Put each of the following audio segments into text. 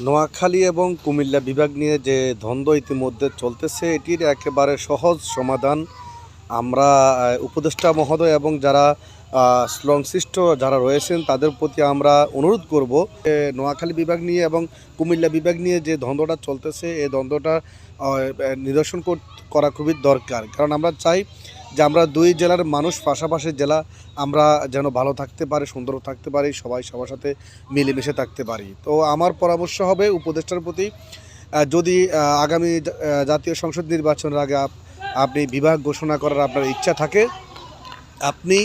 নোয়াখালী এবং কুমিল্লা বিভাগ নিয়ে যে দ্বন্দ্ব ইতিমধ্যে চলতেছে, এটির একেবারে সহজ সমাধান আমরা উপদেষ্টা মহোদয় এবং যারা সংশ্লিষ্ট যারা রয়েছেন তাদের প্রতি আমরা অনুরোধ করব। নোয়াখালী বিভাগ নিয়ে এবং কুমিল্লা বিভাগ নিয়ে যে দ্বন্দ্বটা চলতেছে, এই দ্বন্দ্বটা নিরসন করা খুবই দরকার। কারণ আমরা চাই যে আমরা দুই জেলার মানুষ, পাশাপাশি জেলা, আমরা যেন ভালো থাকতে পারি, সুন্দর থাকতে পারি, সবাই সবার সাথে মিলেমিশে থাকতে পারি। তো আমার পরামর্শ হবে উপদেষ্টার প্রতি, যদি আগামী জাতীয় সংসদ নির্বাচনের আগে আপনি বিভাগ ঘোষণা করার আপনার ইচ্ছা থাকে, আপনি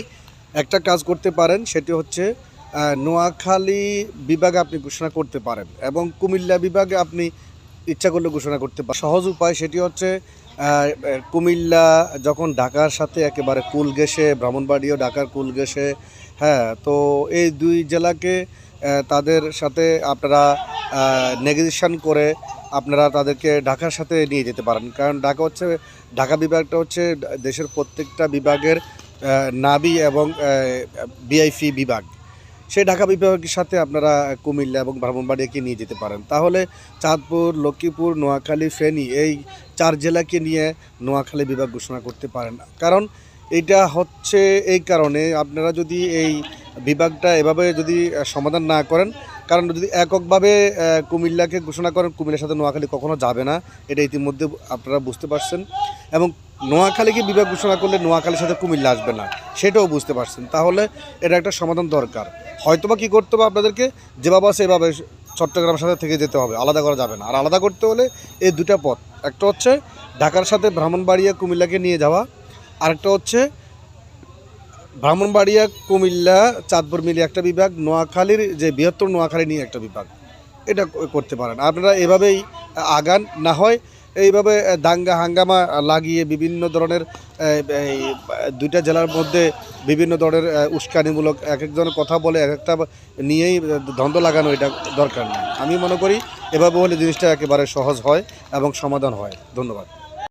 একটা কাজ করতে পারেন, সেটি হচ্ছে নোয়াখালী বিভাগে আপনি ঘোষণা করতে পারেন এবং কুমিল্লা বিভাগে আপনি ইচ্ছা করলে ঘোষণা করতে পারেন। সহজ উপায় সেটি হচ্ছে কুমিল্লা যখন ঢাকার সাথে একেবারে কুল ঘেঁষে, ব্রাহ্মণবাড়িয়াও ঢাকার কুল ঘেঁষে, হ্যাঁ, তো এই দুই জেলাকে তাদের সাথে আপনারা নেগোসিয়েশন করে আপনারা তাদেরকে ঢাকার সাথে নিয়ে যেতে পারেন। কারণ ঢাকা বিভাগটা হচ্ছে দেশের প্রত্যেকটা বিভাগের নাবি এবং ভিআইপি বিভাগ। সেই ঢাকা বিভাগের সাথে আপনারা কুমিল্লা এবং ব্রাহ্মণবাড়িয়াকে নিয়ে যেতে পারেন। তাহলে চাঁদপুর, লক্ষ্মীপুর, নোয়াখালী, ফেনী এই 4 জেলাকে নিয়ে নোয়াখালী বিভাগ ঘোষণা করতে পারেন। কারণ এটা হচ্ছে এই কারণে, আপনারা যদি এই বিভাগটা এভাবে যদি সমাধান না করেন, কারণ যদি এককভাবে কুমিল্লাকে ঘোষণা করেন, কুমিল্লার সাথে নোয়াখালী কখনো যাবে না, এটা ইতিমধ্যে আপনারা বুঝতে পারছেন। এবং নোয়াখালীকে বিভাগ ঘোষণা করলে নোয়াখালীর সাথে কুমিল্লা আসবে না, সেটাও বুঝতে পারছেন। তাহলে এটা একটা সমাধান দরকার। হয়তোবা কী করতে হবে আপনাদেরকে, যেভাবে আছে এভাবে চট্টগ্রামের সাথে থেকে যেতে হবে, আলাদা করা যাবে না। আর আলাদা করতে হলে এই দুটা পথ, একটা হচ্ছে ঢাকার সাথে ব্রাহ্মণবাড়িয়া কুমিল্লাকে নিয়ে যাওয়া, আরেকটা হচ্ছে ব্রাহ্মণবাড়িয়া, কুমিল্লা, চাঁদপুর মিলিয়ে একটা বিভাগ, নোয়াখালীর যে বৃহত্তর নোয়াখালী নিয়ে একটা বিভাগ, এটা করতে পারেন। আপনারা এভাবেই আগান, না হয় এইভাবে দাঙ্গা হাঙ্গামা লাগিয়ে বিভিন্ন ধরনের এই দুইটা জেলার মধ্যে বিভিন্ন ধরনের উস্কানিমূলক এক একজনের কথা বলে এক একটা নিয়েই দ্বন্দ্ব লাগানো, এটা দরকার নেই। আমি মনে করি এভাবে হলে জিনিসটা একেবারে সহজ হয় এবং সমাধান হয়। ধন্যবাদ।